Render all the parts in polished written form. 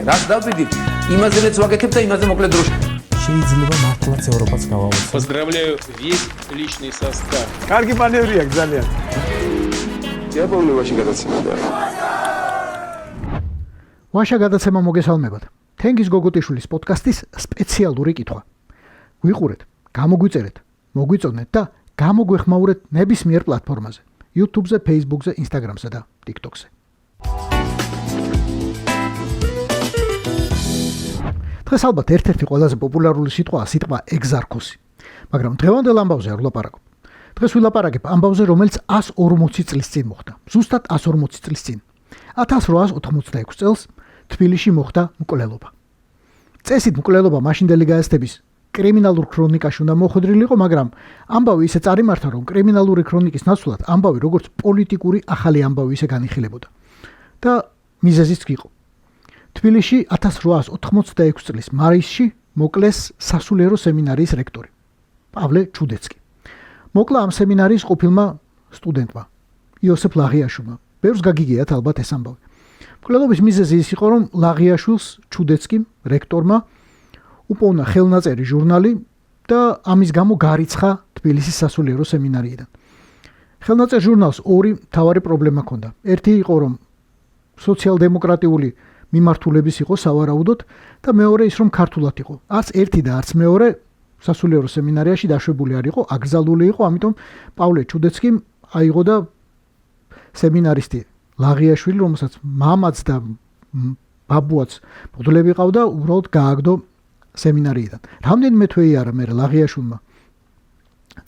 რას დავბიდი, იმაზე მეც ვაკეთებ და იმაზე მოკლედ დროში. შეიძლება მართლაც ევროპაც გავავოცო. Поздравляю весь личный состав. კარგი მანევრია ძალიან. დიაბოლოვაში გადაცემდა. ვაშა გადაცემა მოგესალმებათ. თენგიზ გოგოტიშვილის პოდკასტის სპეციალური კითხვა. გვიყურეთ, გამოგვიწერეთ, მოგვიწონეთ და გამოგვეხმაურეთ ნებისმიერ პლატფორმაზე: YouTube-ზე, Facebook-ზე, Instagram-ზე და TikTok-ზე. დღეს ალბათ ერთ-ერთი ყველაზე პოპულარული სიტყვაა სიტყვა ეგზარქოსი. მაგრამ დღევანდელ ამბავზე არ ვლაპარაკობ. დღეს ვილაპარაკებ ამბავზე, რომელიც 140 წლის წინ მოხდა. ზუსტად 140 წლის წინ. 1886 წელს თბილისში მოხდა მკვლელობა. წესით მკვლელობა მაშინდელი გაერთების კრიმინალურ ქრონიკაში უნდა მოხვედრილი იყო, მაგრამ ამბავი ისე წარიმართა, რომ კრიმინალური ქრონიკის ნაცვლად ამბავი როგორც პოლიტიკური ახალი ამბავი ისე განიხილებოდა. და მიზეზიც იყო. თბილისში 1886 წლის მაისში მოკლეს სასულიერო სემინარიის რექტორი პავლე ჩუდეცკი. მოკლა ამ სემინარიის ყოფილმა სტუდენტმა იოსებ ლაღიაშვილმა. ბევრს გაგიგიათ ალბათ ეს ამბავი. მკვლელობის მიზეზი ის იყო, რომ ლაღიაშვილს ჩუდეცკიმ რექტორმა უპოვნა ხელნაწერი ჟურნალი და ამის გამო გარიცხა თბილისის სასულიერო სემინარიიდან. ხელნაწერ ჟურნალს ორი მთავარი პრობლემა ჰქონდა. ერთი იყო, რომ სოციალ-დემოკრატიული მიმართულების იყო სავარაუდოდ და მეორე ის, რომ ქართულად იყო. არც ერთი და არც მეორე სასულიერო სემინარიაში დაშვებული არ იყო, აკრძალული იყო, ამიტომ პავლე ჩუდეცკიმ აიღო და სემინარისტი ლაღიაშვილი, რომელსაც მამაც და ბაბუაც მღვდლები ყავდა, უბრალოდ გააგდო სემინარიიდან. რამდენიმე თვე არა მე ლაღიაშვილმა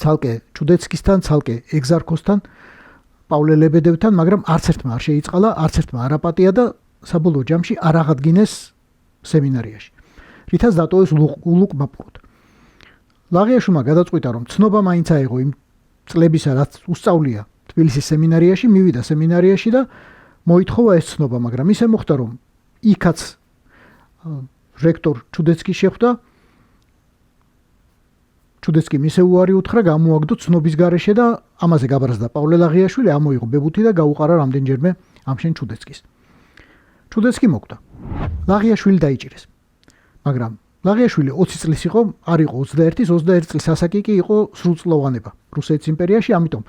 ცალკე ჩუდეცკისთან, ცალკე ეგზარქოსთან, პავლე ლებედევთან, მაგრამ არც ერთმა არ შეიწყალა, არც ერთმა არ აპატია და საბოლოო ჯამში არ აღადგინეს სემინარიაში. რითაც დატოვეს ულუკ-მაპყროდ. ლაღიაშვილმა გადაწყვიტა, რომ ცნობა მაინც აიღო იმ წლებისა, რაც უსწავლია თბილისის სემინარიაში, მივიდა სემინარიაში და მოითხოვა ეს ცნობა, მაგრამ ისე მოხდა, რომ იქაც რექტორ ჩუდეცკი შეხვდა. ჩუდეცკიმ ისე უარი უთხრა, გამოაგდო ცნობის გარეშე და ამაზე გაბრაზდა პავლე ლაღიაშვილი, ამოიღო ბებუთი და გაუყარა რამდენჯერმე ამშენ ჩუდეცკის. ჩუდეცკი მოკვდა. ლაღიაშვილი დაიჭირეს. მაგრამ ლაღიაშვილი 20 წლის იყო, არ იყო 21-ის, 21 წლის ასაკი კი იყო სრულწლოვანება რუსეთის იმპერიაში, ამიტომ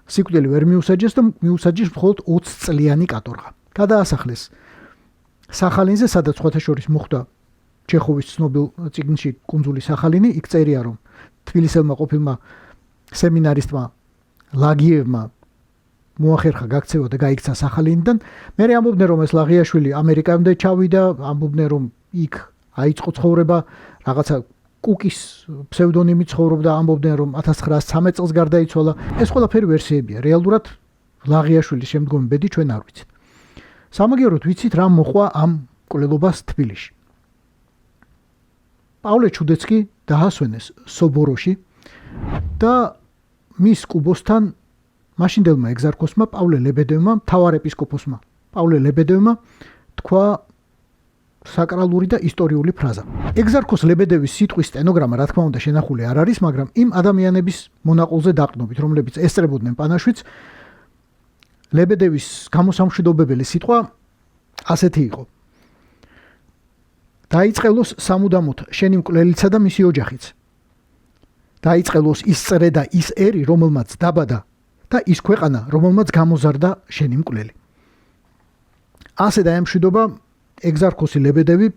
სიკვდილი ვერ მიუსაჯეს და მიუსაჯეს მხოლოდ 20 წლიანი კატორღა. გადაასახლეს სახალინზე, სადაც სხვათა შორის მოხდა ჩეხოვის ცნობილ წიგნში კუნძული სახალინი. იქ წერია, რომ თბილისელმა ყოფილმა სემინარისტმა ლაგიევმა მოახერხა გაქცევა და გაიქცა სახალინიდან. მერე ამბობდნენ, რომ ეს ლაღიაშვილი ამერიკამდე ჩავიდა, ამბობდნენ, რომ იქ აიწყო ცხოვრება, რაღაცა კუკის ფსევდონიმით ცხოვრობდა, ამბობდნენ, რომ 1913 წელს გარდაიცვალა. ეს ყველაფერი ვერსიებია. რეალურად ლაღიაშვილის შემდგომი ბედი ჩვენ არ ვიცით. სამაგიეროდ ვიცით, რა მოყვა ამ მკვლელობას თბილისში. პავლე ჩუდეცკი დაასვენეს სობოროში და მის კუბოსთან მაშინდელმა ეგზარქოსმა პავლე ლებედევმა, მთავარ ეპისკოპოსმა პავლე ლებედევმა თქვა საკრალური და ისტორიული ფრაზა. ეგზარქოს ლებედევის სიტყვის სტენოგრამა რა თქმა უნდა შენახული არ არის, მაგრამ იმ ადამიანების მონაყოლზე დაყნობით, რომლებიც ესწრებოდნენ პანაშვიდს, ლებედევის გამოსამშვიდობებელი სიტყვა ასეთი იყო: დაიწყელოს სამუდამოდ შენი მკვლელიცა და მისი ოჯახიც. დაიწყელოს ის წრე და ის ერი, რომელმაც დაბადა და ის ქვეყანა, რომელმაც გამოზარდა შენი მკვლელი. ასე დაემშვიდობა ეგზარქოსი ლებედევი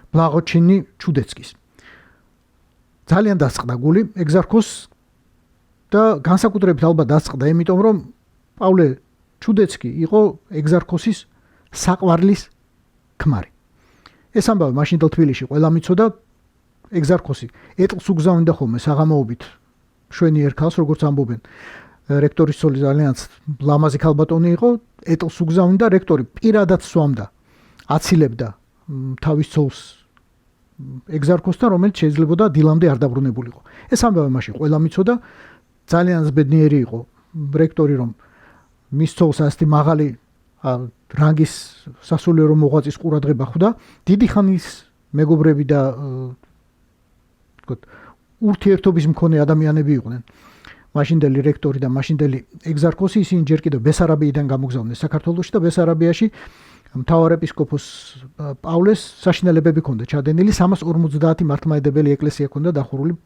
ბლაღოჩინი ჩუდეცკის. ძალიან დასწყდა გული ეგზარქოს და განსაკუთრებით ალბათ დასწყდა, იმიტომ რომ პავლე ჩუდეცკი იყო ეგზარქოსის საყვარლის ქმარი. ეს ამბავი მაშინდელ თბილისში ყველამ იცოდა. ეგზარქოსი ეტლს უგზავნიდა ხოლმე საღამოობით შვენი ერქალს, როგორც ამბობენ. რექტორის ცოლი ძალიან ლამაზი ქალბატონი იყო, ეტლს უგზავნიდა, რექტორი პირადად სვამდა, აცილებდა თავის ცოლს ეგზარქოსთან, რომელიც შეიძლებოდა დილამდე არ დაბრუნებულიყო. ეს ამბავი მაშინ ყველამ იცოდა. ძალიან ზბედნიერი იყო რექტორი, რომ მის ცოლს ასეთი მაღალი რანგის სასულიერო მოღვაწის ყურადღება ხვდა. დიდი ხანის მეგობრები და ურთიერთობის მქონე ადამიანები იყვნენ. მაშინდელი რექტორი და მაშინდელი ეგზარქოსი, ისინი ჯერ კიდევ ბესარაბიიდან გამოგზავნეს საქართველოში და ბესარაბიაში მთავარეპისკოპოს პავლეს საშინელებები ჰქონდა ჩადენილი 350 მართლმადიდებელი ეკლესია ჰქონდა დახურული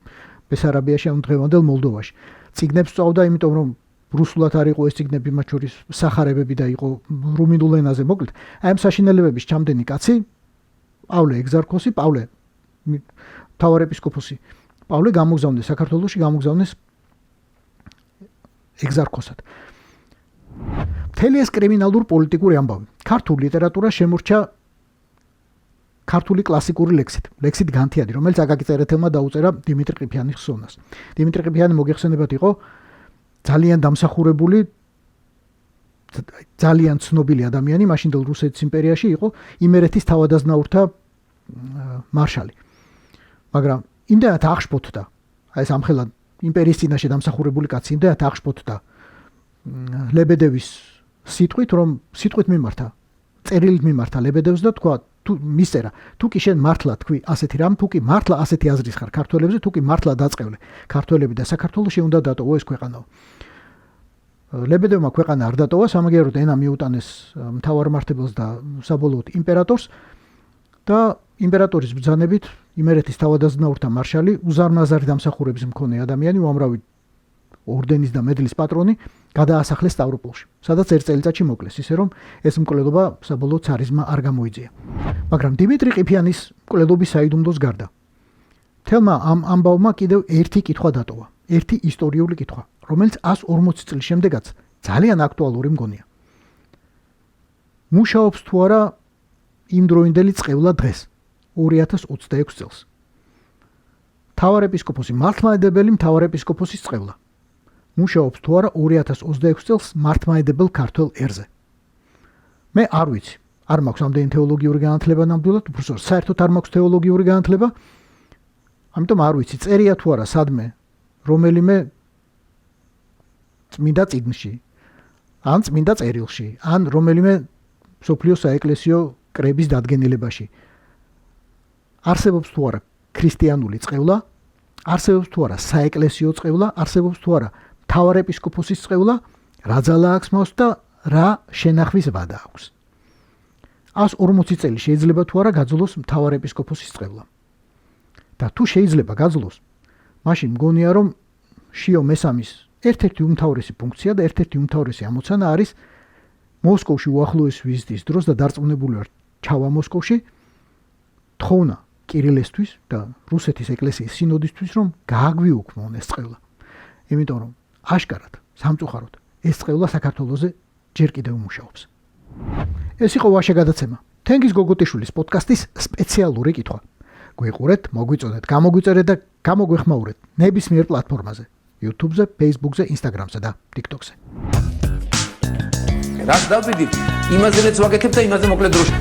ბესარაბიაში ან დღევანდელ მოლდოვაში. წიგნებს სწავდა, იმიტომ რომ რუსულად არ იყო ეს წიგნები, მათ შორის სახარებები და იყო რუმინულ ენაზე, მოკლედ. აი ამ საშინელებების ჩამდენი კაცი პავლე ეგზარქოსი, პავლე მთავარეპისკოპოსი პავლე გამოგზავნეს საქართველოში, გამოგზავნეს ეგზარქოსად. მთელი ეს კრიმინალურ პოლიტიკური ამბავი ქართულ ლიტერატურას შემორჩა ქართული კლასიკური ლექსით განთიადი, რომელიც აკაკი წერეთელმა დაუწერა დიმიტრი ყიფიანის ხსოვნას. დიმიტრი ყიფიანი მოგეხსენებათ იყო ძალიან დამსახურებული, ძალიან ცნობილი ადამიანი, მაშინდელ რუსეთის იმპერიაში იყო იმერეთის თავადაზნაურთა მარშალი. მაგრამ იმდენად აღშფოთდა, აი ეს ამხელად იმპერიის წინაშე დამსახურებული კაცი იმდენად აღშფოთდა ლებედევის სიტყვით, რომ სიტყვით მიმართა, წერილით მიმართა ლებედევს და თქვა, თუ მისწერა, თუ კი შენ მართლა თქვი ასეთი რამ, თუ კი მართლა ასეთი აზრის ხარ ქართველებზე, თუ კი მართლა დაწყევლე ქართველები და საქართველოში უნდა დატოვო ეს ქვეყანაო. ლებედევმა ქვეყანა არ დატოვა, სამაგიეროდ ენა მიუტანეს მთავარმართებელს და საბოლოოდ იმპერატორს და იმპერატორის ბრძანებით იმერეთის თავადაზნაურთა მარშალი უზარმაზარი დამსახურების მქონე ადამიანი, უამრავი ორდენის და მედლის პატრონი გადაასახლეს სტავროპოლში, სადაც ერთ წელიწადში მოკლეს, ისე რომ ეს მკვლელობა საბოლოოდ ცარიზმმა არ გამოიწია. მაგრამ დიმიტრი ყიფიანის მკვლელობის საიდუმლოს გარდა თელმა ამ ამბავმა კიდევ ერთი კითხვა დატოვა, ერთი ისტორიული კითხვა, რომელიც 140 წლის შემდეგაც ძალიან აქტუალური მგონია. მუშაობს თუ არა იმდროინდელი წყევლა დღეს 2026 წელს. მთავარეპისკოპოსი, მართლმადიდებელი მთავარეპისკოპოსის წყევლა. მუშაობს თუ არა 2026 წელს მართლმადიდებელ ქართველ ერზე. მე არ ვიცი, არ მაქვს ამდენი თეოლოგიური განათლება ნამდვილად, უბრალოდ საერთოდ არ მაქვს თეოლოგიური განათლება. ამიტომ არ ვიცი, წერია თუ არა სადმე რომელიმე წმინდა წიგნში, ან წმინდა წერილში, ან რომელიმე სოფლიო საეკლესიო კრების დადგენილებაში. არსებობს თუ არა ქრისტიანული წყევლა, არსებობს თუ არა საეკლესიო წყევლა, არსებობს თუ არა მთავარეპისკოპოსის წყევლა, რა ძალა აქვს მას და რა შენახვის ვადა აქვს. 140 წელი შეიძლება თუ არა გაძლოს მთავარეპისკოპოსის წყევლა. და თუ შეიძლება გაძლოს, მაშინ მგონია რომ შიო მესამის ერთ-ერთი უმთავრესი ფუნქცია და ერთ-ერთი უმთავრესი ამოცანა არის მოსკოვში უახლოეს ვიზიტის დროს და დარწმუნებული ვარ ჩავა მოსკოვში, თხოვნა კირილესთვის და რუსეთის ეკლესიის სინოდისთვის, რომ გააგვიუქმონ ეს წყევლა. იმიტომ რომ აშკარად, სამწუხაროდ ეს წყევლა საქართველოზე ჯერ კიდევ მუშაობს. ეს იყო ვაშე გადაცემა. თენგიზ გოგოტიშვილის პოდკასტის სპეციალური კითხვა. გვიყურეთ, მოგვიწოდეთ, გამოგვიწერეთ და გამოგვეხმაურეთ ნებისმიერ პლატფორმაზე, YouTube-ზე, Facebook-ზე, Instagram-ზე და TikTok-ზე. რაც დავბედით, იმაზეც ვაკეთებ და იმაზე მოკლედ დროში.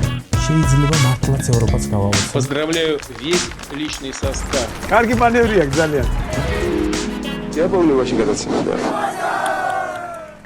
შეიძლება მართლაც ევროპაც გავავოცოთ. Поздравляю весь личный состав. კარგი მანევრია ძალიან. Я помню, очень гадаться.